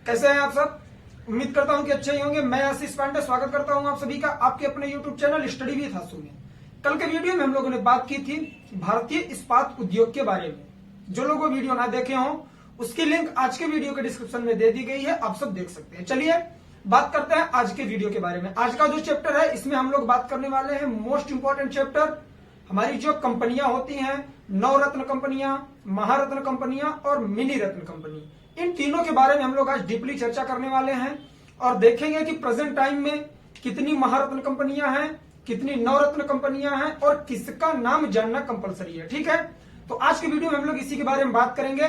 कैसे हैं आप सब। उम्मीद करता हूं कि अच्छे ही होंगे। मैं आशीष पांडे स्वागत करता हूं आप सभी का आपके अपने YouTube चैनल स्टडी विद हासू में। कल के वीडियो में हम लोगों ने बात की थी भारतीय इस्पात उद्योग के बारे में। जो लोग वो वीडियो ना देखे हों उसकी लिंक आज के वीडियो के डिस्क्रिप्शन में दे दी गई है, आप सब देख सकते हैं। चलिए बात करते हैं आज के वीडियो के बारे में। आज का जो चैप्टर है इसमें हम लोग बात करने वाले हैं मोस्ट इंपॉर्टेंट चैप्टर, हमारी जो कंपनियां होती हैं, नवरत्न कंपनियां, महारत्न कंपनियां और मिनी रत्न कंपनी, इन तीनों के बारे में हम लोग आज डीपली चर्चा करने वाले हैं और देखेंगे कि प्रेजेंट टाइम में कितनी महारत्न कंपनियां हैं, कितनी नवरत्न कंपनियां हैं और किसका नाम जानना कंपलसरी है। ठीक है, तो आज के वीडियो में हम लोग इसी के बारे में बात करेंगे।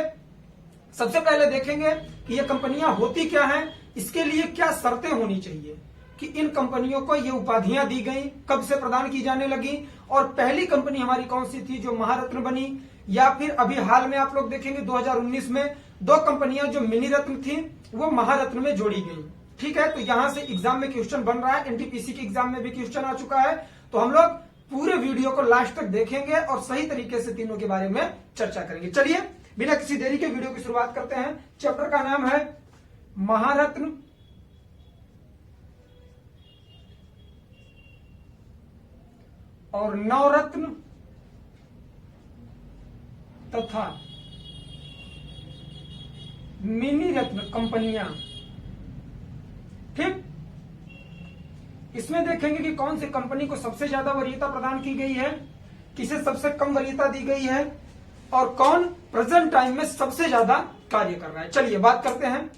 सबसे पहले देखेंगे कि ये कंपनियां होती क्या हैं, इसके लिए क्या शर्तें होनी चाहिए कि इन कंपनियों को ये उपाधियां दी गई, कब से प्रदान की जाने लगी और पहली कंपनी हमारी कौन सी थी जो महारत्न बनी, या फिर अभी हाल में आप लोग देखेंगे 2019 में दो कंपनियां जो मिनी रत्न थी वो महारत्न में जोड़ी गई। ठीक है, तो यहां से एग्जाम में क्वेश्चन बन रहा है, एनटीपीसी के एग्जाम में भी क्वेश्चन आ चुका है। तो हम लोग पूरे वीडियो को लास्ट तक देखेंगे और सही तरीके से तीनों के बारे में चर्चा करेंगे। चलिए बिना किसी देरी के वीडियो की शुरुआत करते हैं। चैप्टर का नाम है महारत्न और नवरत्न तथा मिनी रत्न कंपनियां। ठीक, इसमें देखेंगे कि कौन सी कंपनी को सबसे ज्यादा वरीयता प्रदान की गई है, किसे सबसे कम वरीयता दी गई है और कौन प्रेजेंट टाइम में सबसे ज्यादा कार्य कर रहा है। चलिए बात करते हैं।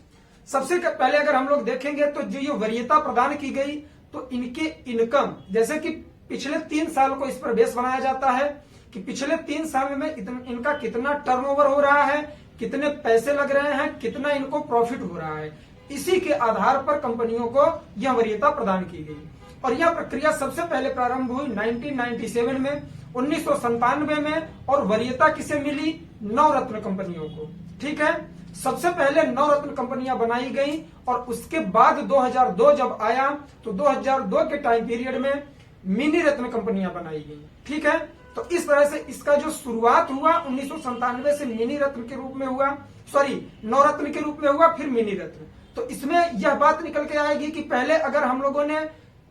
सबसे पहले अगर हम लोग देखेंगे तो जो ये वरीयता प्रदान की गई तो इनके इनकम, जैसे कि पिछले 3 साल को इस पर बेस बनाया जाता है कि पिछले 3 साल में इनका कितना टर्नओवर हो रहा है, कितने पैसे लग रहे हैं, कितना इनको प्रॉफिट हो रहा है। इसी के आधार पर कंपनियों को यह वरीयता प्रदान की गई और यह प्रक्रिया सबसे पहले प्रारंभ हुई 1997 में, 1997 में। और वरीयता किसे मिली? नवरत्न कंपनियों को। ठीक है, सबसे पहले नवरत्न कंपनियां बनाई गई और उसके बाद 2002 जब आया तो 2002 के टाइम पीरियड में मिनी रत्न कंपनियां बनाई गई। ठीक है, तो इस तरह से इसका जो शुरुआत हुआ 1997 से मिनी रत्न के रूप में हुआ, नवरत्न के रूप में हुआ, फिर मिनी रत्न। तो इसमें यह बात निकल के आएगी कि पहले अगर हम लोगों ने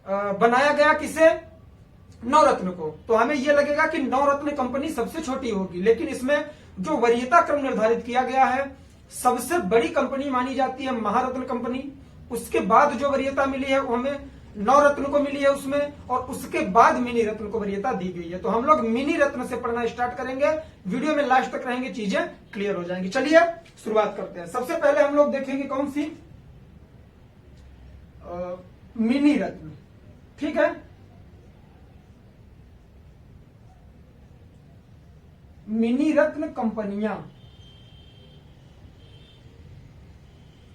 बनाया गया किसे? नवरत्न को, तो हमें यह लगेगा कि नवरत्न कंपनी सबसे छोटी होगी, लेकिन इसमें जो वरीयता क्रम निर्धारित किया गया है सबसे बड़ी कंपनी मानी जाती है महारत्न कंपनी। उसके बाद जो वरीयता मिली है वो हमें नवरत्न को मिली है उसमें, और उसके बाद मिनी रत्न को वरीयता दी गई है। तो हम लोग मिनी रत्न से पढ़ना स्टार्ट करेंगे, वीडियो में लास्ट तक रहेंगे, चीजें क्लियर हो जाएंगी। चलिए शुरुआत करते हैं। सबसे पहले हम लोग देखेंगे कौन सी? मिनी रत्न। ठीक है, मिनी रत्न कंपनियां।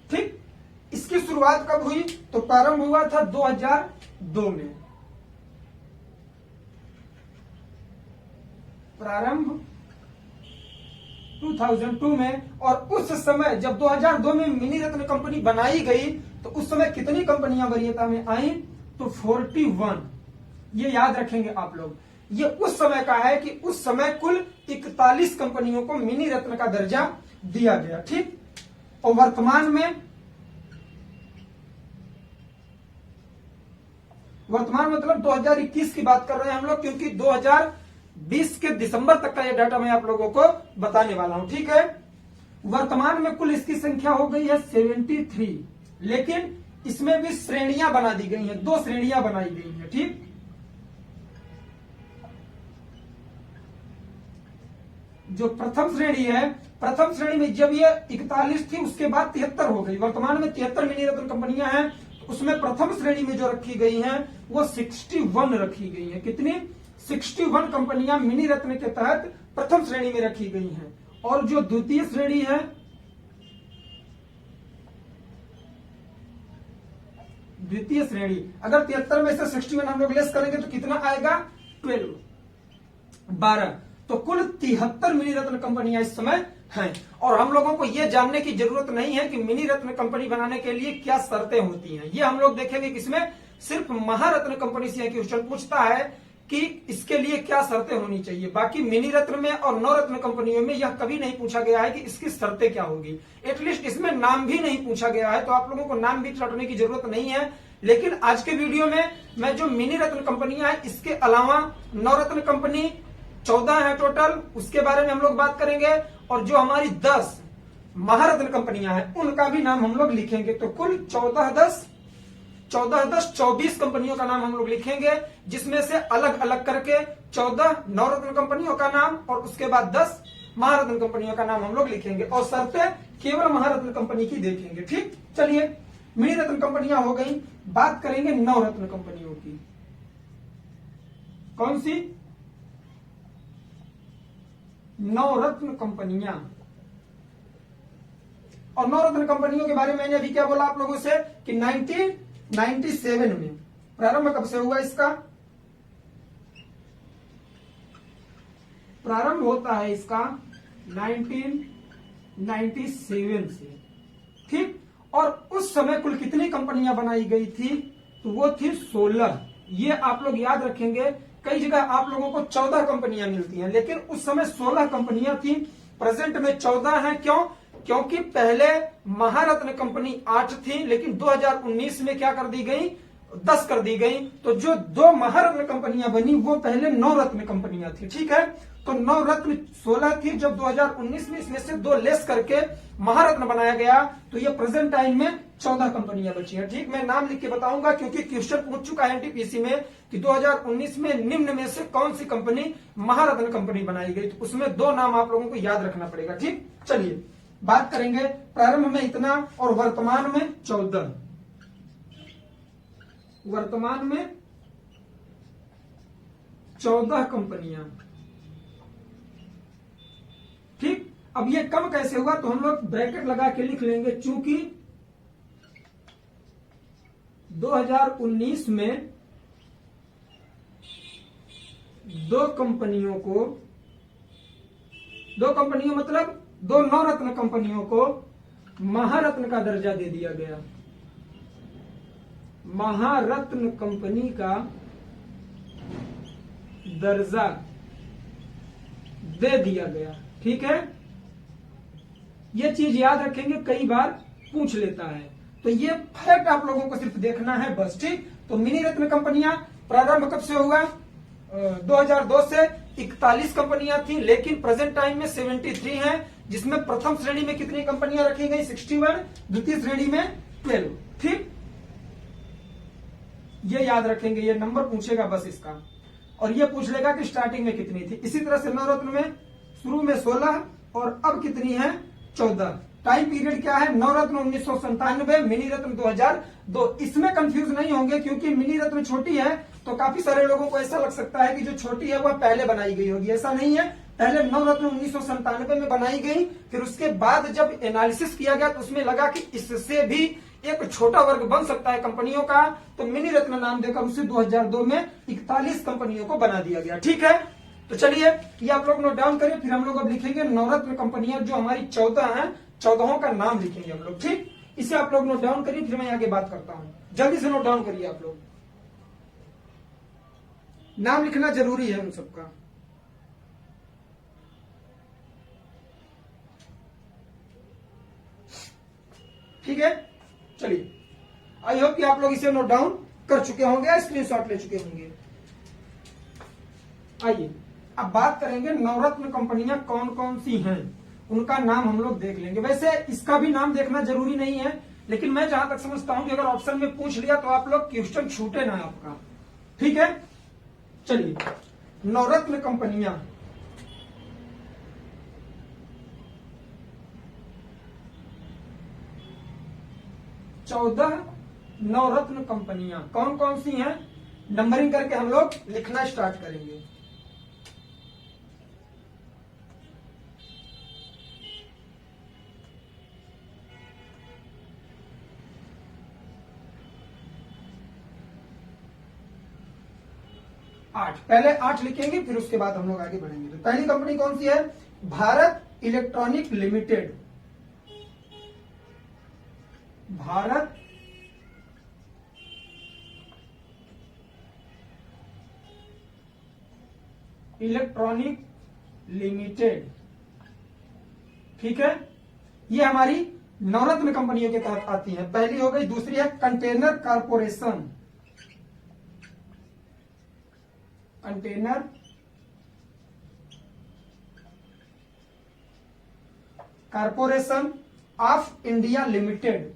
ठीक, इसकी शुरुआत कब हुई? तो प्रारंभ हुआ था 2002 में। प्रारंभ 2002 में। और उस समय जब 2002 में मिनी रत्न कंपनी बनाई गई तो उस समय कितनी कंपनियां वरीयता में आई? तो 41। ये याद रखेंगे आप लोग। ये उस समय का है कि उस समय कुल 41 कंपनियों को मिनी रत्न का दर्जा दिया गया। ठीक, और वर्तमान मतलब 2021 की बात कर रहे हैं हम लोग, क्योंकि 2020 के दिसंबर तक का ये डाटा मैं आप लोगों को बताने वाला हूं। ठीक है, वर्तमान में कुल इसकी संख्या हो गई है 73, लेकिन इसमें भी श्रेणियां बना दी गई हैं, 2 श्रेणियां बनाई गई हैं। ठीक, जो प्रथम श्रेणी है, प्रथम श्रेणी में जब ये 41 थी उसके बाद 73 हो गई। वर्तमान में 73 मिनी रत्न कंपनियां हैं, तो उसमें प्रथम श्रेणी में जो रखी गई हैं वो 61 रखी गई है। कितनी? 61 कंपनियां मिनी रत्न के तहत प्रथम श्रेणी में रखी गई हैं। और जो द्वितीय श्रेणी है, द्वितीय श्रेणी अगर 73 में से 61 हम लोग लेस करेंगे तो कितना आएगा? 12। तो कुल 73 मिनी रत्न कंपनियां इस समय हैं। और हम लोगों को यह जानने की जरूरत नहीं है कि मिनी रत्न कंपनी बनाने के लिए क्या शर्तें होती हैं। ये हम लोग देखेंगे किसमें? सिर्फ महारत्न कंपनी से क्वेश्चन पूछता है कि इसके लिए क्या शर्तें होनी चाहिए। बाकी मिनी रत्न में और नवरत्न कंपनियों में यह कभी नहीं पूछा गया है कि इसकी शर्तें क्या होगी। एटलीस्ट इसमें नाम भी नहीं पूछा गया है, तो आप लोगों को नाम भी रटने की जरूरत नहीं है। लेकिन आज के वीडियो में मैं जो मिनी रत्न कंपनियां हैं, इसके अलावा नवरत्न कंपनी 14 है टोटल, उसके बारे में हम लोग बात करेंगे। और जो हमारी 10 महारत्न कंपनियां हैं उनका भी नाम हम लोग लिखेंगे। तो कुल 24 कंपनियों का नाम हम लोग लिखेंगे, जिसमें से अलग अलग करके 14 नवरत्न कंपनियों का नाम और उसके बाद 10 महारत्न कंपनियों का नाम हम लोग लिखेंगे। और शर्तें केवल महारत्न कंपनी की देखेंगे। ठीक, चलिए मिनी रत्न कंपनियां हो गई, बात करेंगे नवरत्न कंपनियों की। कौन सी? नवरत्न कंपनियां। और नवरत्न कंपनियों के बारे में मैंने अभी क्या बोला आप लोगों से कि 1997 में प्रारंभ कब से हुआ इसका? प्रारंभ होता है इसका 1997 से। ठीक, और उस समय कुल कितनी कंपनियां बनाई गई थी? तो वो थी 16। ये आप लोग याद रखेंगे, कई जगह आप लोगों को 14 कंपनियां मिलती हैं, लेकिन उस समय 16 कंपनियां थी। प्रेजेंट में 14 है। क्यों? क्योंकि पहले महारत्न कंपनी 8 थी, लेकिन 2019 में क्या कर दी गई? 10 कर दी गई। तो जो 2 महारत्न कंपनियां बनी वो पहले नवरत्न कंपनियां थी। ठीक है, तो नवरत्न 16 थी, जब 2019 में इसमें से 2 लेस करके महारत्न बनाया गया, तो ये प्रेजेंट टाइम में 14 कंपनियां बची हैं। ठीक, मैं नाम लिख के बताऊंगा क्योंकि क्वेश्चन पूछ चुका है एनटीपीसी में कि 2019 में निम्न में से कौन सी कंपनी महारत्न कंपनी बनाई गई, तो उसमें 2 नाम आप लोगों को याद रखना पड़ेगा। ठीक, चलिए बात करेंगे प्रारंभ में इतना और वर्तमान में 14। वर्तमान में 14 कंपनियां। ठीक, अब ये कम कैसे हुआ? तो हम लोग ब्रैकेट लगा के लिख लेंगे, चूंकि 2019 में 2 कंपनियों मतलब 2 नवरत्न कंपनियों को महारत्न का दर्जा दे दिया गया। महारत्न कंपनी का दर्जा दे दिया गया। ठीक है, ये चीज याद रखेंगे, कई बार पूछ लेता है, तो ये फैक्ट आप लोगों को सिर्फ देखना है बस। ठीक, तो मिनी रत्न कंपनियां प्रारंभ कब से हुआ? 2002 से 41 कंपनियां थी, लेकिन प्रेजेंट टाइम में 73 हैं, जिसमें प्रथम श्रेणी में कितनी कंपनियां रखी गई? 61, द्वितीय श्रेणी में 12। ठीक, ये याद रखेंगे, ये नंबर पूछेगा बस इसका, और ये पूछ लेगा कि स्टार्टिंग में कितनी थी। इसी तरह से नवरत्न में शुरू में 16 और अब कितनी है? 14। टाइम पीरियड क्या है? नवरत्न 1997, मिनी रत्न 2002। इसमें कंफ्यूज नहीं होंगे क्योंकि मिनी रत्न छोटी है, तो काफी सारे लोगों को ऐसा लग सकता है कि जो छोटी है वह पहले बनाई गई होगी। ऐसा नहीं है, पहले नवरत्न 1997 में बनाई गई, फिर उसके बाद जब एनालिसिस किया गया तो उसमें लगा कि इससे भी एक छोटा वर्ग बन सकता है कंपनियों का, तो मिनी रत्न नाम देकर उसे 2002 में 41 कंपनियों को बना दिया गया। ठीक है, तो चलिए ये आप लोग नोट डाउन करिए, फिर हम लोग अब लिखेंगे नवरत्न कंपनियां जो हमारी 14 हैं, 14 का नाम लिखेंगे हम लोग। ठीक, इसे आप लोग नोट डाउन करिए, फिर मैं आगे बात करता हूं। जल्दी से नोट डाउन करिए आप लोग, नाम लिखना जरूरी है उन सबका। ठीक है, चलिए आई होप कि आप लोग इसे नोट डाउन कर चुके होंगे, स्क्रीनशॉट ले चुके होंगे। आइए अब बात करेंगे नवरत्न कंपनियां कौन कौन सी हैं, उनका नाम हम लोग देख लेंगे। वैसे इसका भी नाम देखना जरूरी नहीं है, लेकिन मैं जहां तक समझता हूं कि अगर ऑप्शन में पूछ लिया तो आप लोग क्वेश्चन छूटे ना आपका। ठीक है, चलिए नवरत्न कंपनियां, चौदह नवरत्न कंपनियां कौन कौन सी हैं, नंबरिंग करके हम लोग लिखना स्टार्ट करेंगे। आठ, पहले 8 लिखेंगे फिर उसके बाद हम लोग आगे बढ़ेंगे। तो पहली कंपनी कौन सी है? Bharat electronic limited. Bharat electronic limited. ठीक है, ये हमारी नवरत्न कंपनियों के तहत आती है। पहली हो गई। दूसरी है container corporation, container corporation of India limited.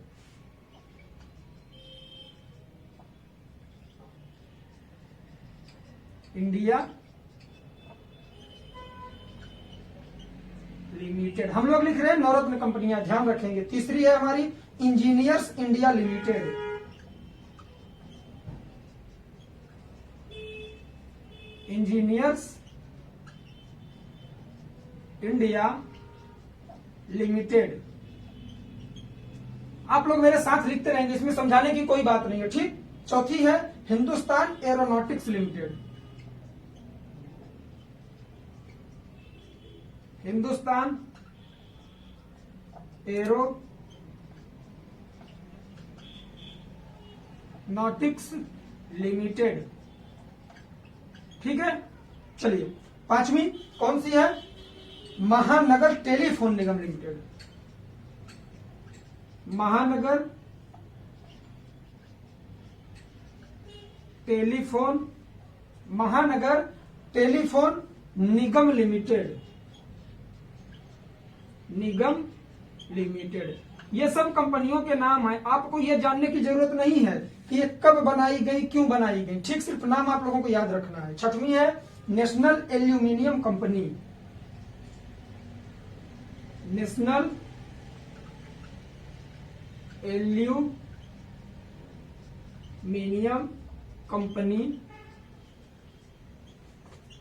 India limited हम लोग लिख रहे हैं नवरत्न कंपनियां, ध्यान रखेंगे। तीसरी है हमारी engineers India limited, engineers India limited. आप लोग मेरे साथ लिखते रहेंगे, इसमें समझाने की कोई बात नहीं है। ठीक। चौथी है Hindustan aeronautics limited, Hindustan aeronautics limited. ठीक है, चलिए पांचवी कौन सी है? महानगर टेलीफोन निगम लिमिटेड, महानगर टेलीफोन, महानगर टेलीफोन निगम लिमिटेड, निगम लिमिटेड। ये सब कंपनियों के नाम है। आपको ये जानने की जरूरत नहीं है कि ये कब बनाई गई, क्यों बनाई गई। ठीक, सिर्फ नाम आप लोगों को याद रखना है। छठवीं है national aluminium company, national aluminium company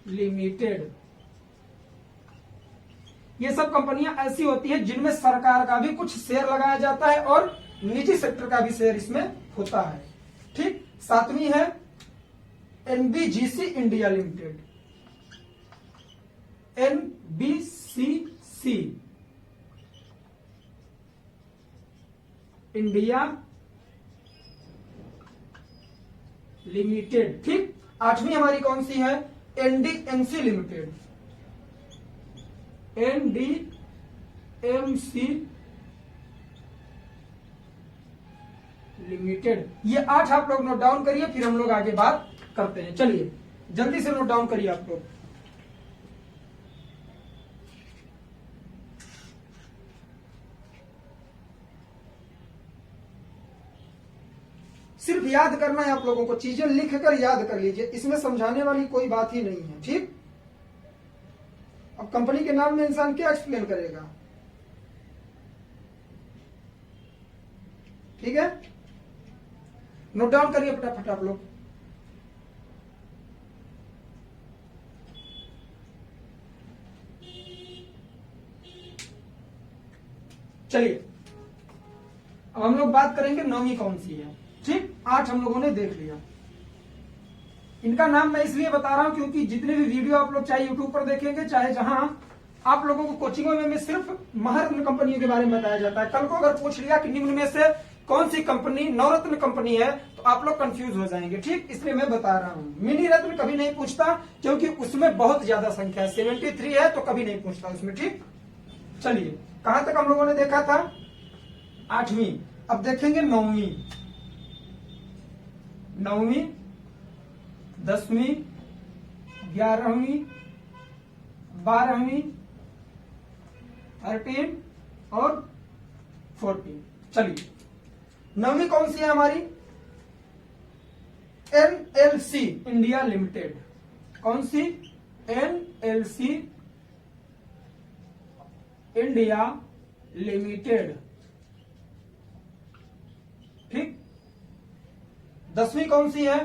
limited. ये सब कंपनियां ऐसी होती हैं जिनमें सरकार का भी कुछ शेयर लगाया जाता है और निजी सेक्टर का भी शेयर इसमें होता है। ठीक। सातवीं है NBCC India limited, NBCC India limited. ठीक। आठवीं हमारी कौन सी है? NDMC limited, NDMC limited. ये 8 आप लोग नोट डाउन करिए, फिर हम लोग आगे बात करते हैं। चलिए जल्दी से नोट डाउन करिए आप लोग। सिर्फ याद करना है आप लोगों को, चीजें लिखकर याद कर लीजिए, इसमें समझाने वाली कोई बात ही नहीं है। ठीक। अब कंपनी के नाम में इंसान क्या एक्सप्लेन करेगा? ठीक है, नोट डाउन करिए फटाफट आप लोग। चलिए अब हम लोग बात करेंगे नौवीं कौन सी है। ठीक। 8 हम लोगों ने देख लिया। इनका नाम मैं इसलिए बता रहा हूं क्योंकि जितने भी वीडियो आप लोग चाहे यूट्यूब पर देखेंगे, चाहे जहां आप लोगों को कोचिंगों में सिर्फ महारत्न कंपनियों के बारे में बताया जाता है। कल को अगर पूछ लिया कि निम्न में से कौन सी कंपनी नवरत्न कंपनी है, तो आप लोग कंफ्यूज हो जाएंगे। ठीक, इसलिए मैं बता रहा हूं। मिनी रत्न कभी नहीं पूछता क्योंकि उसमें बहुत ज्यादा संख्या है, 73 है, तो कभी नहीं पूछता उसमें। ठीक। चलिए कहां तक हम लोगों ने देखा था? 8वीं। अब देखेंगे 9वीं, 9वीं, 10वीं, 11वीं, 12वीं, 13 और 14। चलिए 9वीं कौन सी है हमारी? NLC India limited. कौन सी? NLC India limited. ठीक। 10वीं कौन सी है?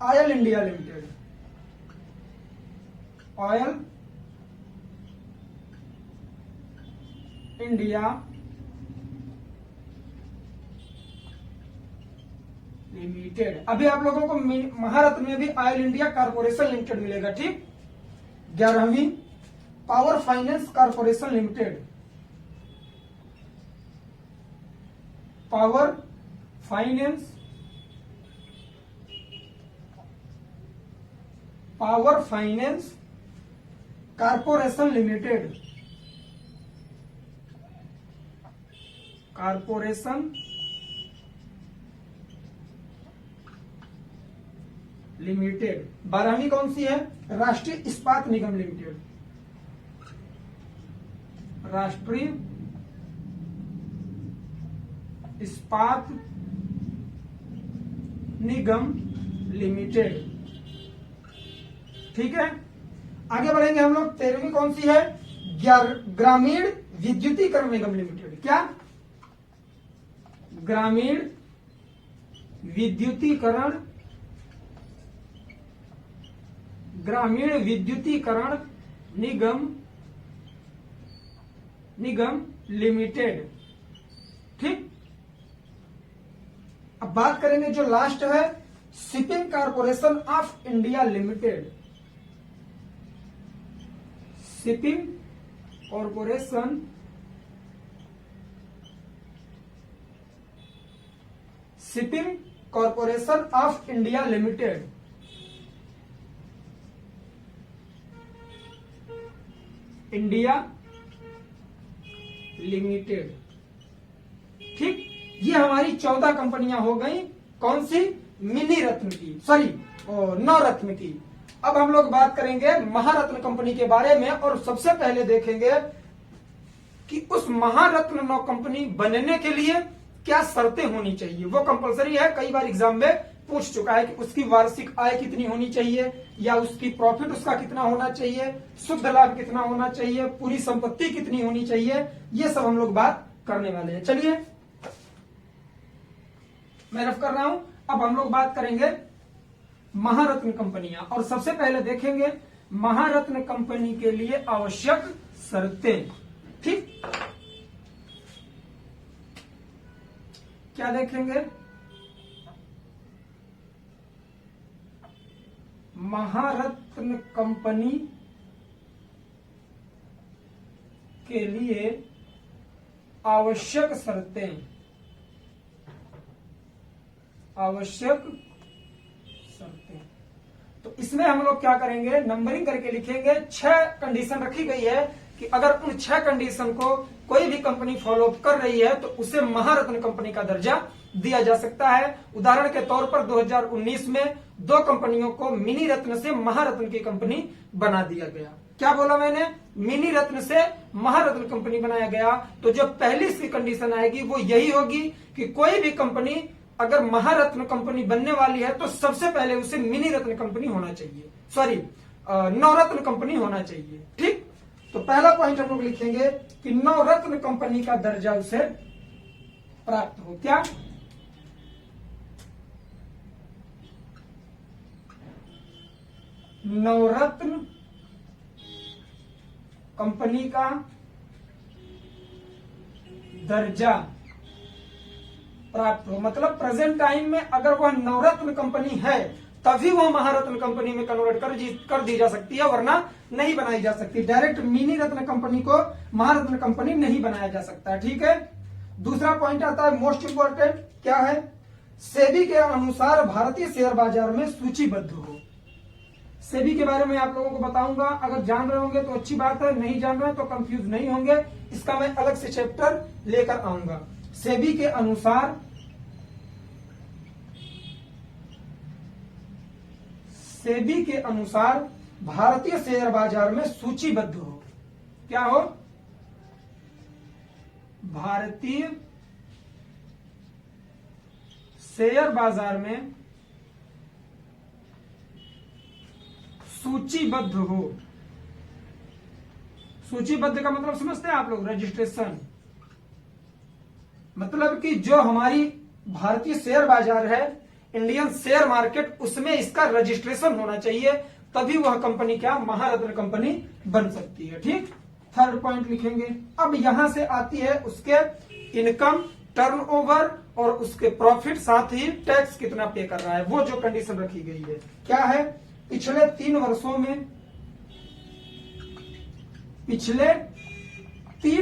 Oil India limited, oil India limited. अभी आप लोगों को महारत्न में भी ऑयल इंडिया कॉर्पोरेशन लिमिटेड मिलेगा। ठीक। 11वीं power finance corporation limited, power finance, power finance corporation limited, corporation limited. 12वीं कौन सी है? राष्ट्रीय इस्पात निगम लिमिटेड, राष्ट्रीय इस्पात निगम लिमिटेड। ठीक है, आगे बढ़ेंगे हम लोग। 13वीं कौन सी है? ग्रामीण विद्युतीकरण निगम लिमिटेड। क्या? ग्रामीण विद्युतीकरण, ग्रामीण विद्युतीकरण निगम लिमिटेड। ठीक, अब बात करेंगे जो लास्ट है, shipping corporation of India limited, shipping corporation of India limited. India limited. ठीक, ये हमारी 14 कंपनियां हो गई। कौन सी? मिनी रत्न की, सॉरी नवरत्न की। अब हम लोग बात करेंगे महारत्न कंपनी के बारे में, और सबसे पहले देखेंगे कि उस महारत्न नौ कंपनी बनने के लिए क्या शर्तें होनी चाहिए। वो कंपलसरी है, कई बार एग्जाम में पूछ चुका है कि उसकी वार्षिक आय कितनी होनी चाहिए, या उसकी प्रॉफिट उसका कितना होना चाहिए, शुद्ध लाभ कितना होना चाहिए, पूरी संपत्ति कितनी होनी चाहिए। ये सब हम लोग बात करने वाले हैं। चलिए मैं रफ कर रहा हूं। अब हम लोग बात करेंगे महारत्न कंपनियां, और सबसे पहले देखेंगे महारत्न कंपनी के लिए आवश्यक शर्तें। ठीक, क्या देखेंगे? महारत्न कंपनी के लिए आवश्यक शर्तें, आवश्यक शर्तें। तो इसमें हम लोग क्या करेंगे, नंबरिंग करके लिखेंगे। 6 कंडीशन रखी गई है कि अगर उन 6 कंडीशन को कोई भी कंपनी फॉलो कर रही है तो उसे महारत्न कंपनी का दर्जा दिया जा सकता है। उदाहरण के तौर पर 2019 में 2 कंपनियों को मिनी रत्न से महारत्न की कंपनी बना दिया गया। क्या बोला मैंने? मिनी रत्न से महारत्न कंपनी बनाया गया। तो जो पहली सी कंडीशन आएगी वो यही होगी कि कोई भी कंपनी अगर महारत्न कंपनी बनने वाली है तो सबसे पहले उसे मिनी रत्न कंपनी होना चाहिए, सॉरी नवरत्न कंपनी होना चाहिए। ठीक, तो पहला पॉइंट हम लोग लिखेंगे कि नवरत्न कंपनी का दर्जा उसे प्राप्त हो। क्या? नवरत्न कंपनी का दर्जा प्राप्त हो, मतलब प्रेजेंट टाइम में अगर वह नवरत्न कंपनी है तभी वह महारत्न कंपनी में कन्वर्ट कर दी जा सकती है, वरना नहीं बनाई जा सकती। डायरेक्ट मिनी रत्न कंपनी को महारत्न कंपनी नहीं बनाया जा सकता। ठीक है, दूसरा पॉइंट आता है मोस्ट इंपोर्टेंट। क्या है? सेबी के अनुसार भारतीय शेयर बाजार में सूचीबद्ध हो। सेबी के बारे में आप लोगों को बताऊंगा, अगर जान रहे होंगे तो अच्छी बात है, नहीं जान रहे तो कंफ्यूज नहीं होंगे। इसका मैं अलग से चैप्टर लेकर आऊंगा। सेबी के अनुसार भारतीय शेयर बाजार में सूचीबद्ध हो। क्या हो? भारतीय शेयर बाजार में सूचीबद्ध हो। सूचीबद्ध का मतलब समझते हैं आप लोग? रजिस्ट्रेशन। मतलब कि जो हमारी भारतीय शेयर बाजार है, इंडियन शेयर मार्केट, उसमें इसका रजिस्ट्रेशन होना चाहिए, तभी वह कंपनी क्या महारत्न कंपनी बन सकती है। ठीक, थर्ड पॉइंट लिखेंगे। अब यहां से आती है उसके इनकम, टर्नओवर और उसके प्रॉफिट, साथ ही टैक्स कितना पे कर रहा है, वो जो कंडीशन रखी गई है। क्या है? पिछले 3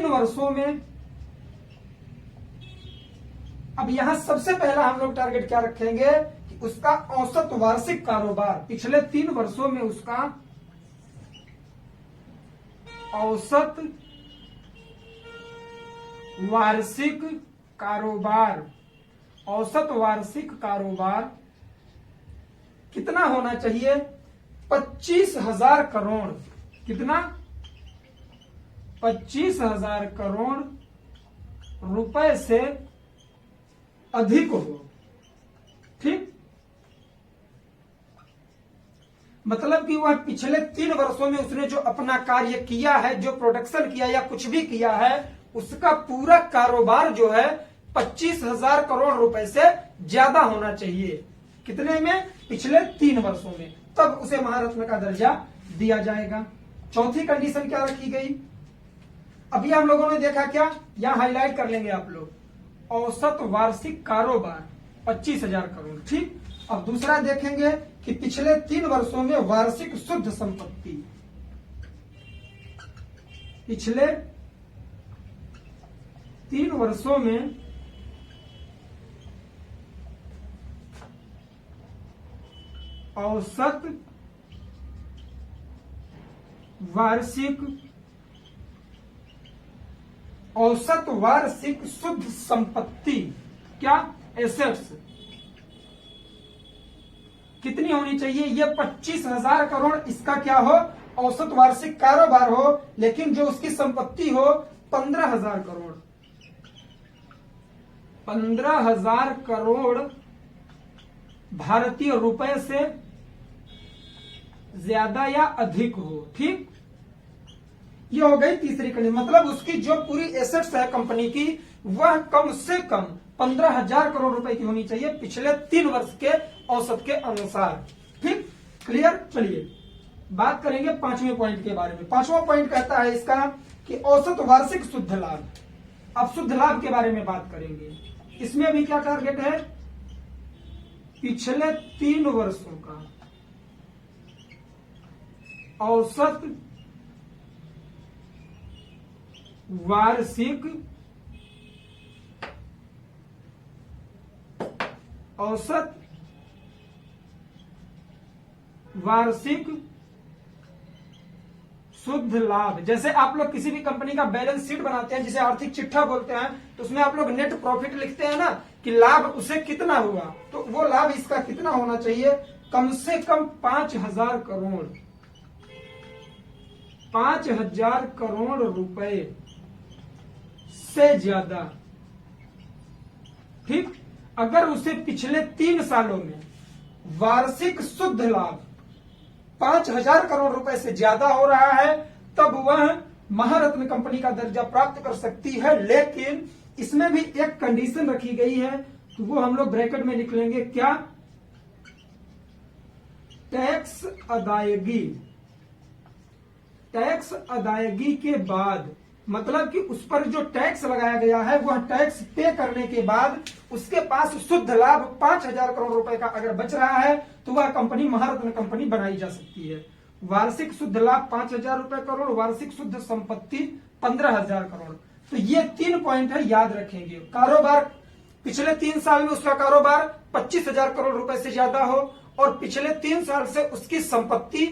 वर्षों में अब यहां सबसे पहला हम लोग टारगेट क्या रखेंगे कि उसका औसत वार्षिक कारोबार पिछले 3 वर्षों में उसका औसत वार्षिक कारोबार, औसत वार्षिक कारोबार कितना होना चाहिए? 25,000 करोड़। कितना? 25,000 करोड़ रुपए से अधिक हो। ठीक, मतलब कि वह पिछले 3 वर्षों में उसने जो अपना कार्य किया है, जो प्रोडक्शन किया या कुछ भी किया है, उसका पूरा कारोबार जो है 25,000 करोड़ रुपए से ज्यादा होना चाहिए। कितने में? पिछले 3 वर्षों में, तब उसे महारत्न का दर्जा दिया जाएगा। चौथी कंडीशन क्या रखी गई? अभी हम लोगों ने देखा क्या, यहां हाईलाइट कर लेंगे आप लोग, औसत वार्षिक कारोबार 25,000 करोड़। ठीक, अब दूसरा देखेंगे कि पिछले 3 वर्षों में वार्षिक शुद्ध संपत्ति, पिछले 3 वर्षों में औसत वार्षिक शुद्ध संपत्ति, क्या? एसेट्स कितनी होनी चाहिए? ये 25,000 करोड़ इसका क्या हो? औसत वार्षिक कारोबार हो, लेकिन जो उसकी संपत्ति हो 15,000 करोड़। 15,000 करोड़ भारतीय रुपए से ज्यादा या अधिक हो। ठीक, ये हो गई तीसरी कंडीशन। मतलब उसकी जो पूरी एसेट्स है कंपनी की, वह कम से कम 15,000 करोड़ रुपए की होनी चाहिए पिछले 3 वर्ष के औसत के अनुसार। ठीक, क्लियर? चलिए बात करेंगे 5वें पॉइंट के बारे में। 5वां पॉइंट कहता है इसका कि औसत वार्षिक शुद्ध लाभ। अब शुद्ध लाभ के बारे में बात करेंगे। इसमें भी क्या टारगेट है? पिछले 3 वर्षों का औसत वार्षिक शुद्ध लाभ। जैसे आप लोग किसी भी कंपनी का बैलेंस शीट बनाते हैं, जिसे आर्थिक चिट्ठा बोलते हैं, तो उसमें आप लोग नेट प्रॉफिट लिखते हैं ना, कि लाभ उसे कितना हुआ, तो वो लाभ इसका कितना होना चाहिए? कम से कम 5,000 करोड़, 5,000 करोड़ रुपए से ज्यादा। ठीक, अगर उसे पिछले 3 सालों में वार्षिक शुद्ध लाभ 5,000 करोड़ रुपए से ज्यादा हो रहा है, तब वह महारत्न कंपनी का दर्जा प्राप्त कर सकती है। लेकिन इसमें भी एक कंडीशन रखी गई है, तो वो हम लोग ब्रैकेट में लिख लेंगे। क्या? टैक्स अदायगी। टैक्स अदायगी के बाद, मतलब कि उस पर जो टैक्स लगाया गया है, वह टैक्स पे करने के बाद उसके पास शुद्ध लाभ 5,000 करोड़ रुपए का अगर बच रहा है, तो वह कंपनी महारत्न कंपनी बनाई जा सकती है। वार्षिक शुद्ध लाभ 5,000 रुपए करोड़, वार्षिक शुद्ध संपत्ति 15,000 करोड़। तो ये 3 पॉइंट है, याद रखेंगे। कारोबार पिछले 3 साल में उसका कारोबार 25,000 करोड़ रुपए से ज्यादा हो, और पिछले 3 साल से उसकी संपत्ति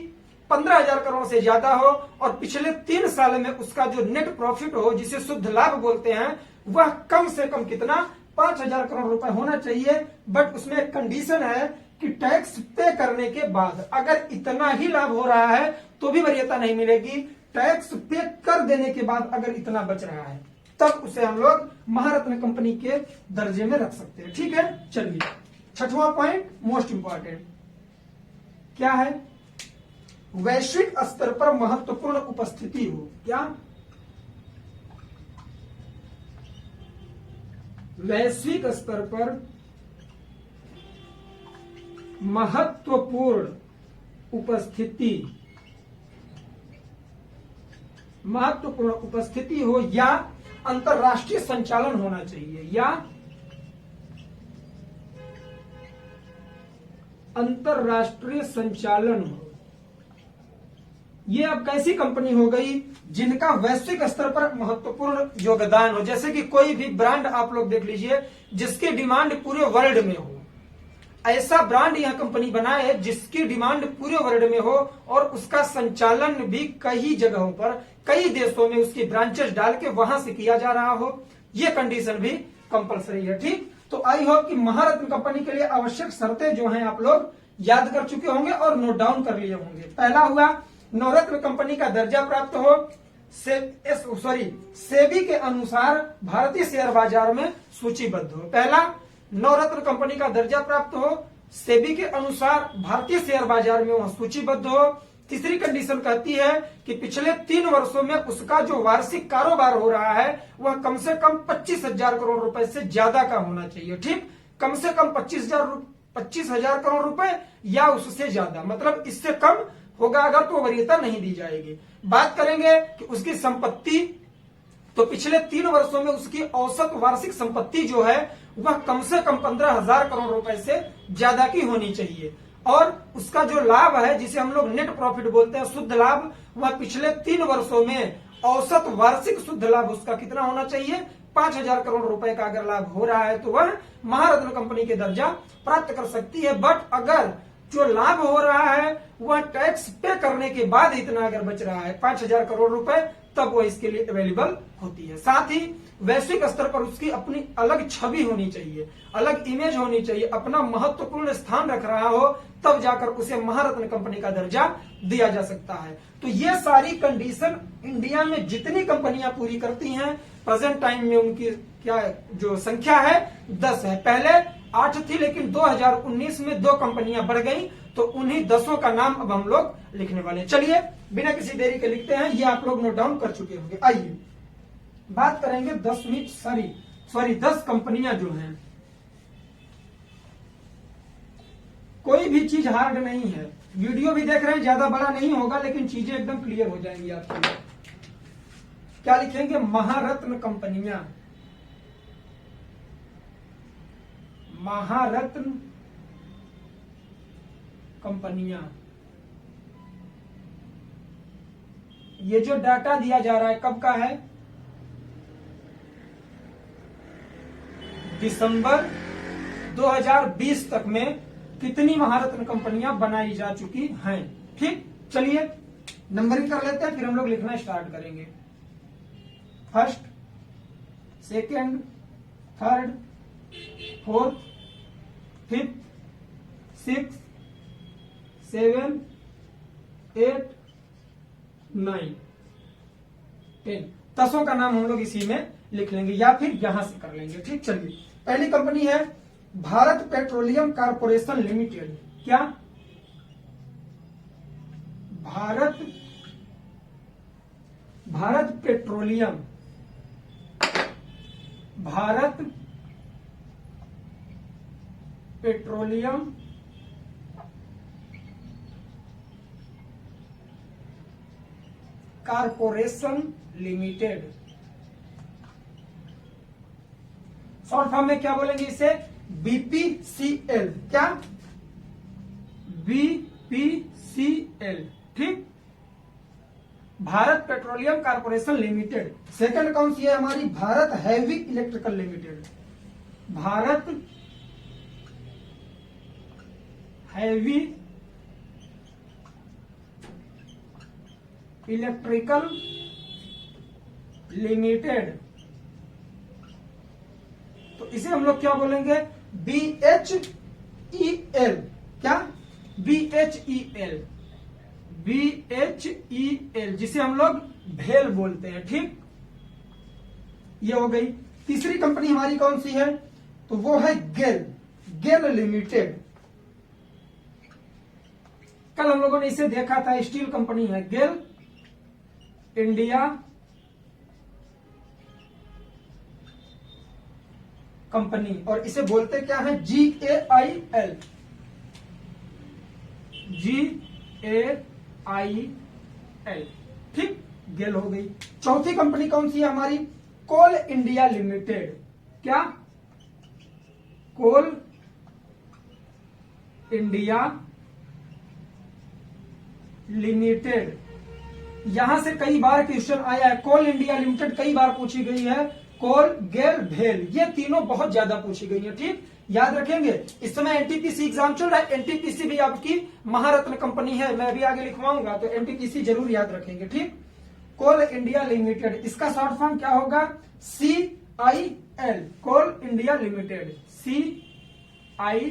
15,000 करोड़ से ज्यादा हो, और पिछले 3 साल में उसका जो नेट प्रॉफिट हो, जिसे शुद्ध लाभ बोलते हैं, वह कम से कम कितना? 5,000 करोड़ रुपए होना चाहिए। बट उसमें एक कंडीशन है कि टैक्स पे करने के बाद अगर इतना ही लाभ हो रहा है तो भी वरीयता नहीं मिलेगी। टैक्स पे कर देने के बाद अगर इतना बच रहा है, तब उसे हम लोग महारत्न कंपनी के दर्जे में रख सकते हैं। ठीक है, चलिए 6वां पॉइंट मोस्ट इंपॉर्टेंट क्या है? वैश्विक स्तर पर महत्वपूर्ण उपस्थिति हो। क्या? वैश्विक स्तर पर महत्वपूर्ण उपस्थिति, महत्वपूर्ण उपस्थिति हो, या अंतरराष्ट्रीय संचालन होना चाहिए, या अंतरराष्ट्रीय संचालन हो। ये अब कैसी कंपनी हो गई? जिनका वैश्विक स्तर पर महत्वपूर्ण योगदान हो। जैसे कि कोई भी ब्रांड आप लोग देख लीजिए जिसकी डिमांड पूरे वर्ल्ड में हो, ऐसा ब्रांड यह कंपनी बनाए जिसकी डिमांड पूरे वर्ल्ड में हो और उसका संचालन भी कई जगहों पर, कई देशों में उसकी ब्रांचेस डाल के वहां से किया जा रहा हो। ये कंडीशन भी कंपलसरी है। ठीक, तो आई होप कि महारत्न कंपनी के लिए आवश्यक शर्तें जो हैं आप लोग याद कर चुके होंगे और नोट डाउन कर लिए होंगे। पहला हुआ, नवरत्न कंपनी का दर्जा प्राप्त हो, सेबी के अनुसार भारतीय शेयर बाजार में सूचीबद्ध हो। पहला, नवरत्न कंपनी का दर्जा प्राप्त हो, सेबी के अनुसार भारतीय शेयर बाजार में वह सूचीबद्ध हो। तीसरी कंडीशन कहती है कि पिछले 3 वर्षों में उसका जो वार्षिक कारोबार हो रहा है वह कम से कम 25,000 करोड़ रुपए से ज्यादा का होना चाहिए। ठीक, कम से कम 25,000 करोड़ रुपए या उससे ज्यादा, मतलब इससे कम होगा अगर तो वरीयता नहीं दी जाएगी। बात करेंगे कि उसकी संपत्ति, तो पिछले 3 वर्षों में उसकी औसत वार्षिक संपत्ति जो है वह कम से कम 15,000 करोड़ रुपए से ज्यादा की होनी चाहिए। और उसका जो लाभ है जिसे हम लोग नेट प्रॉफिट बोलते हैं, शुद्ध लाभ, वह पिछले 3 वर्षों में औसत वार्षिक शुद्ध लाभ उसका कितना होना चाहिए, 5,000 करोड़ रुपए का अगर लाभ हो रहा है तो वह महारत्न कंपनी के दर्जा प्राप्त कर सकती है। बट अगर जो लाभ हो रहा है वह टैक्स पे करने के बाद इतना अगर बच रहा है 5,000 करोड़ रुपए, तब वो इसके लिए अवेलेबल होती है। साथ ही वैश्विक स्तर पर उसकी अपनी अलग छवि होनी चाहिए, अलग इमेज होनी चाहिए, अपना महत्वपूर्ण स्थान रख रहा हो, तब जाकर उसे महारत्न कंपनी का दर्जा दिया जा सकता है। तो ये सारी कंडीशन इंडिया में जितनी कंपनियां पूरी करती हैं, प्रेजेंट टाइम में उनकी क्या जो संख्या है 10 है। पहले 8 थी, लेकिन 2019 में 2 कंपनियां बढ़ गई, तो उन्हीं 10 का नाम अब हम लोग लिखने वाले। चलिए बिना किसी देरी के लिखते हैं, ये आप लोग नोट डाउन कर चुके होंगे। आइए बात करेंगे 10 कंपनियां जो हैं। कोई भी चीज हार्ड नहीं है, वीडियो भी देख रहे हैं, ज्यादा बड़ा नहीं होगा, लेकिन चीजें एकदम क्लियर हो जाएंगी आपके लिए। क्या लिखेंगे, महारत्न कंपनियां, महारत्न कंपनियां। ये जो डाटा दिया जा रहा है कब का है, दिसंबर 2020 तक में कितनी महारत्न कंपनियां बनाई जा चुकी हैं। ठीक, चलिए नंबरिंग कर लेते हैं, फिर हम लोग लिखना स्टार्ट करेंगे। First, second, third, fourth, fifth, 6, 7, 8, 9, 10। 10 का नाम हम लोग इसी में लिख लेंगे या फिर यहां से कर लेंगे। ठीक, चलिए पहली कंपनी है भारत पेट्रोलियम कॉर्पोरेशन लिमिटेड। क्या, Bharat petroleum, Bharat petroleum corporation limited. Short form में क्या बोलेंगे इसे, बीपीसीएल। क्या, बीपीसीएल। ठीक, Bharat petroleum corporation limited. Second कौन सी है हमारी, Bharat heavy electrical limited. Bharat heavy electrical limited. तो इसे हम लोग क्या बोलेंगे, BHEL। क्या, BHEL, BHEL, जिसे हम लोग भेल बोलते हैं। ठीक, ये हो गई। तीसरी कंपनी हमारी कौन सी है, तो वो है गेल लिमिटेड। कल हम लोगों ने इसे देखा था, स्टील कंपनी है गेल इंडिया कंपनी, और इसे बोलते क्या है, GAIL, GAIL। ठीक, गेल हो गई। चौथी कंपनी कौन सी है हमारी, कोल इंडिया लिमिटेड। क्या, कोल इंडिया लिमिटेड। यहां से कई बार क्वेश्चन आया है, कोल इंडिया लिमिटेड कई बार पूछी गई है, कोल, गेल, भेल, ये तीनों बहुत ज्यादा पूछी गई है। ठीक, याद रखेंगे। इस समय एनटीपीसी एग्जाम चल रहा है, एनटीपीसी भी आपकी महारत्न कंपनी है, मैं भी आगे लिखवाऊंगा, तो एनटीपीसी जरूर याद रखेंगे। ठीक, कोल इंडिया लिमिटेड, इसका शॉर्ट फॉर्म क्या होगा? CIL, कोल इंडिया लिमिटेड, CIL।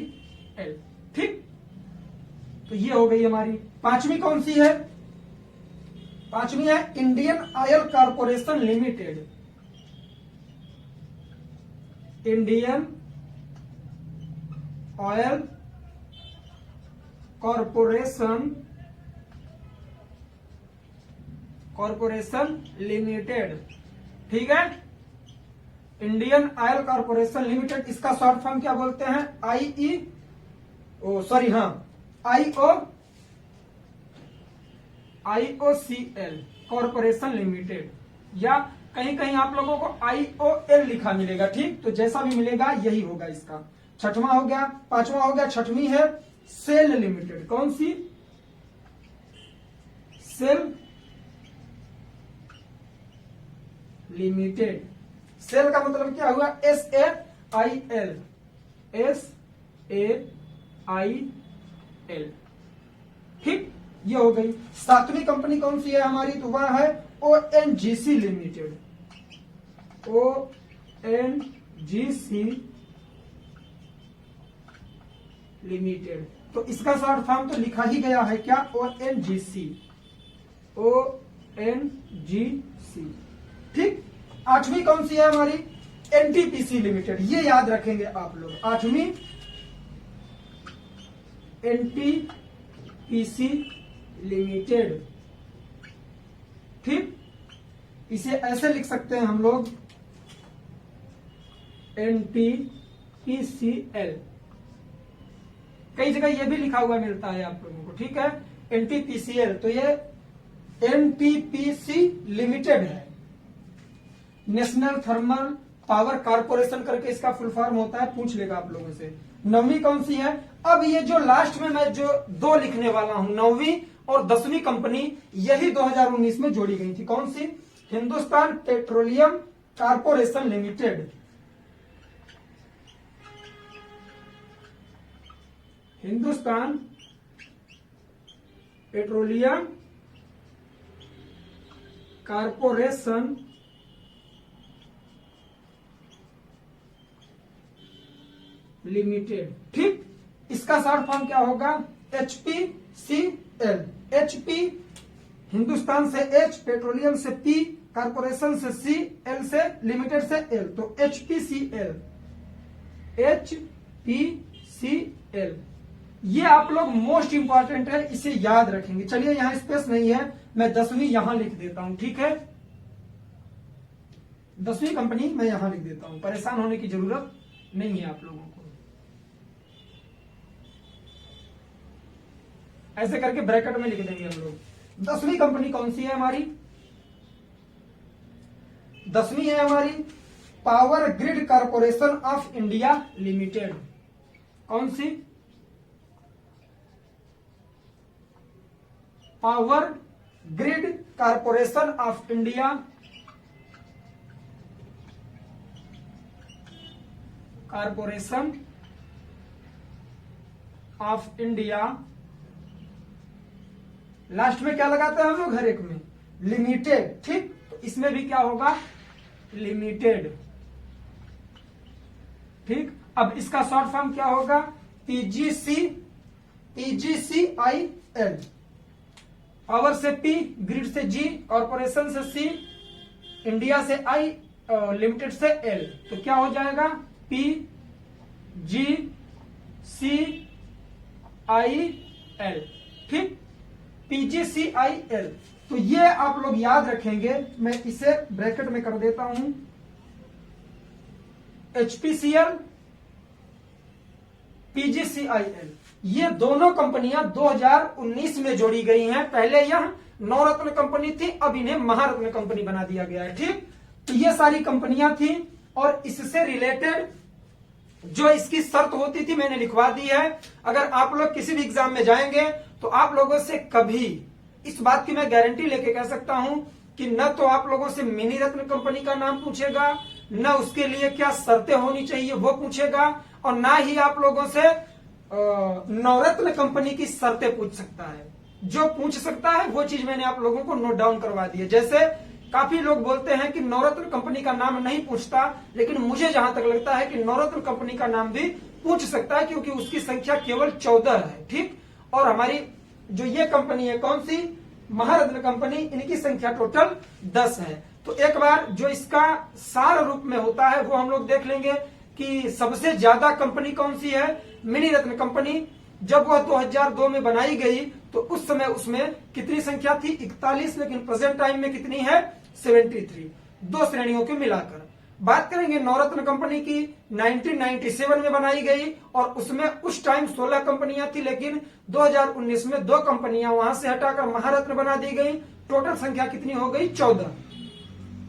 ठीक, तो ये हो गई हमारी। पांचवी कौन सी है? पांचवी है Indian oil corporation limited, Indian oil corporation limited. ठीक है, इंडियन ऑयल कॉर्पोरेशन लिमिटेड, इसका शॉर्ट फॉर्म क्या बोलते हैं? IOCL कॉर्पोरेशन लिमिटेड, या कहीं कहीं आप लोगों को IOL लिखा मिलेगा। ठीक, तो जैसा भी मिलेगा यही होगा इसका। छठवां हो गया, पांचवा हो गया, छठवीं है सेल लिमिटेड। कौन सी? Cell limited. सेल का मतलब क्या हुआ? SAIL, SAIL। ठीक, ये हो गई। सातवीं कंपनी कौन सी है हमारी? तो वह है ONGC लिमिटेड, ONGC लिमिटेड। तो इसका शॉर्ट फॉर्म तो लिखा ही गया है, क्या? ONGC। ठीक, आठवीं कौन सी है हमारी? NTPC लिमिटेड, ये याद रखेंगे आप लोग। आठवीं NTPC लिमिटेड। ठीक, इसे ऐसे लिख सकते हैं हम लोग, NTPCL। कई जगह ये भी लिखा हुआ मिलता है आप लोगों को। ठीक है, NTPCL, तो ये NTPC लिमिटेड है, नेशनल थर्मल पावर कॉर्पोरेशन करके इसका फुल फॉर्म होता है, पूछ लेगा आप लोगों से। नौवीं कौन सी है? अब ये जो लास्ट में मैं जो दो लिखने वाला हूं, नौवीं और 10वीं कंपनी, यही 2019 में जोड़ी गई थी। कौन सी? Hindustan petroleum corporation limited, Hindustan petroleum corporation limited. ठीक, इसका शॉर्ट फॉर्म क्या होगा? HPCL। HP हिंदुस्तान से H, पेट्रोलियम से P, कॉर्पोरेशन से C, L से लिमिटेड से L, तो HPCL, HPCL। ये आप लोग मोस्ट इंपॉर्टेंट है, इसे याद रखेंगे। चलिए, यहां स्पेस नहीं है, मैं 10वीं यहां लिख देता हूं। ठीक है, 10वीं कंपनी मैं यहां लिख देता हूं, परेशान होने की जरूरत नहीं है आप लोगों को। ऐसे करके ब्रैकेट में लिख देंगे हम लोग। 10वीं कंपनी कौन सी है हमारी? 10वीं है हमारी power grid corporation of India limited. कौन सी? Power grid corporation of India, corporation of India. Last में क्या लगाते हैं हम लोग? हर एक में लिमिटेड। ठीक, तो इसमें भी क्या होगा? लिमिटेड। ठीक, अब इसका शॉर्ट फॉर्म क्या होगा? PGCIL। पावर से P, ग्रिड से G, कॉर्पोरेशन से C, इंडिया से I, लिमिटेड से L, तो क्या हो जाएगा? PGCIL। ठीक, PGCIL। तो ये आप लोग याद रखेंगे, मैं इसे ब्रैकेट में कर देता हूं। HPCL, PGCIL, ये दोनों कंपनियां 2019 में जोड़ी गई हैं। पहले यह नवरत्न कंपनी थी, अब इन्हें महारत्न कंपनी बना दिया गया है। ठीक, तो ये सारी कंपनियां थी, और इससे रिलेटेड जो इसकी शर्त होती थी मैंने लिखवा दी है। अगर आप लोग किसी भी एग्जाम में जाएंगे तो आप लोगों से कभी, इस बात की मैं गारंटी लेके कह सकता हूं कि न तो आप लोगों से मिनी रत्न कंपनी का नाम पूछेगा, न उसके लिए क्या शर्तें होनी चाहिए वो पूछेगा, और ना ही आप लोगों से नवरत्न कंपनी की शर्तें पूछ सकता है। जो पूछ सकता है वो चीज मैंने आप लोगों को नोट डाउन करवा दी है। जैसे काफी लोग बोलते हैं कि नवरत्न कंपनी का नाम नहीं पूछता, लेकिन मुझे जहां तक लगता है कि नवरत्न कंपनी का नाम भी पूछ सकता है, क्योंकि उसकी संख्या केवल 14 है। ठीक, और हमारी जो ये कंपनी है कौन सी, महारत्न कंपनी, इनकी संख्या टोटल 10 है। तो एक बार जो इसका सार रूप में होता है वो हम लोग देख लेंगे कि सबसे ज्यादा कंपनी कौन सी है। मिनी रत्न कंपनी जब वह 2002 में बनाई गई तो उस समय उसमें कितनी संख्या थी, 41, लेकिन प्रेजेंट टाइम में कितनी है, 73, दो श्रेणियों के मिलाकर। बात करेंगे नवरत्न कंपनी की, 1997 में बनाई गई और उसमें उस टाइम 16 कंपनियां थी, लेकिन 2019 में 2 कंपनियां वहां से हटाकर महारत्न बना दी गई। टोटल संख्या कितनी हो गई, 14।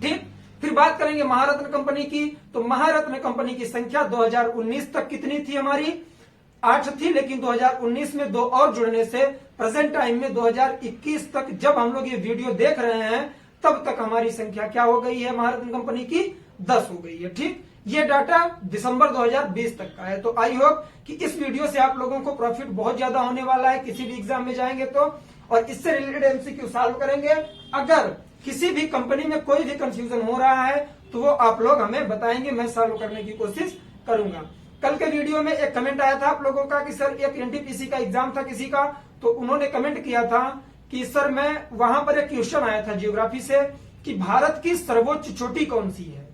ठीक, फिर बात करेंगे महारत्न कंपनी की, तो महारत्न कंपनी की संख्या 2019 तक कितनी थी, हमारी 8 थी, लेकिन 2019 में 2 और जुड़ने से प्रेजेंट टाइम में 2021 तक जब हम लोग ये वीडियो देख रहे हैं तब तक हमारी संख्या क्या हो गई है, महारत्न कंपनी की 10 हो गई है। ठीक, ये डाटा दिसंबर 2020 तक का है। तो आई होप कि इस वीडियो से आप लोगों को प्रॉफिट बहुत ज्यादा होने वाला है किसी भी एग्जाम में जाएंगे तो, और इससे रिलेटेड एमसीक्यू सॉल्व करेंगे। अगर किसी भी कंपनी में कोई भी कंफ्यूजन हो रहा है तो वो आप लोग हमें बताएंगे, मैं सॉल्व करने की कोशिश करूंगा। कल के वीडियो में एक कमेंट आया था आप लोगों का कि सर एक एनटीपीसी का एग्जाम था किसी का, तो उन्होंने कमेंट किया था कि सर मैं वहां पर एक क्वेश्चन आया था ज्योग्राफी से कि भारत की सर्वोच्च चोटी कौन सी है,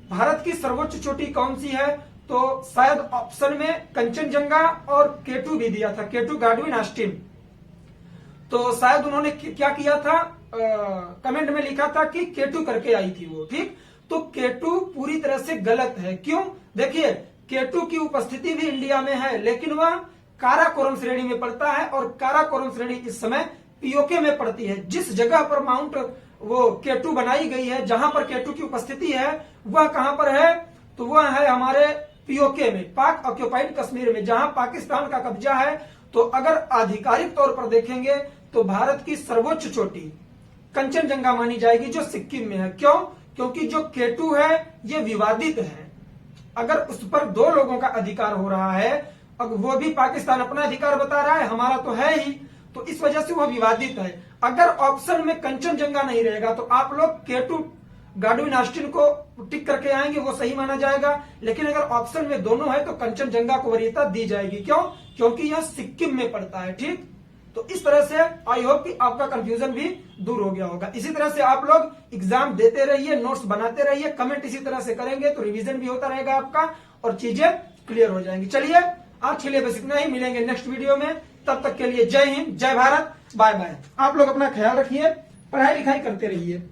भारत की सर्वोच्च चोटी कौन सी है। तो शायद ऑप्शन में कंचनजंगा और केटू भी दिया था, केटू गाडविन ऑस्टिन। तो शायद उन्होंने क्या किया था, कमेंट में लिखा था कि केटू करके आई थी वो। ठीक, तो केटू पूरी तरह से गलत है। क्यों, देखिए केटू की उपस्थिति भी इंडिया में है, लेकिन वह काराकोरम श्रेणी में पड़ता है और काराकोरम श्रेणी इस समय पीओके में पड़ती है। जिस जगह पर माउंट वो केटू बनाई गई है, जहां पर केटू की उपस्थिति है, वह कहां पर है, तो वह है हमारे पीओके में, पाक ऑक्यूपाइड कश्मीर में, जहां पाकिस्तान का कब्जा है। तो अगर आधिकारिक तौर पर देखेंगे तो भारत की सर्वोच्च चोटी कंचनजंगा मानी जाएगी जो सिक्किम में है। क्यों, क्योंकि जो केटू है ये विवादित है। अगर उस पर 2 लोगों का अधिकार हो रहा है, अब वो भी पाकिस्तान अपना अधिकार बता रहा है, हमारा तो है ही, तो इस वजह से वो विवादित है। अगर ऑप्शन में कंचनजंगा नहीं रहेगा तो आप लोग केटू गाडविन ऑस्टिन को टिक करके आएंगे, वो सही माना जाएगा। लेकिन अगर ऑप्शन में दोनों है तो कंचनजंगा को वरीयता दी जाएगी। क्यों, क्योंकि यह सिक्किम में पड़ता है। ठीक, तो इस तरह से आई होप कि आपका कंफ्यूजन भी दूर हो गया होगा। इसी तरह से आप लोग एग्जाम देते रहिए, नोट्स बनाते रहिए, कमेंट इसी तरह से करेंगे तो रिवीजन भी होता रहेगा आपका और चीजें क्लियर हो जाएंगी। चलिए आज के लिए बस इतना ही, मिलेंगे नेक्स्ट वीडियो में। तब तक के लिए जय हिंद, जय भारत, बाय बाय। आप लोग अपना ख्याल रखिए, पढ़ाई लिखाई करते रहिए।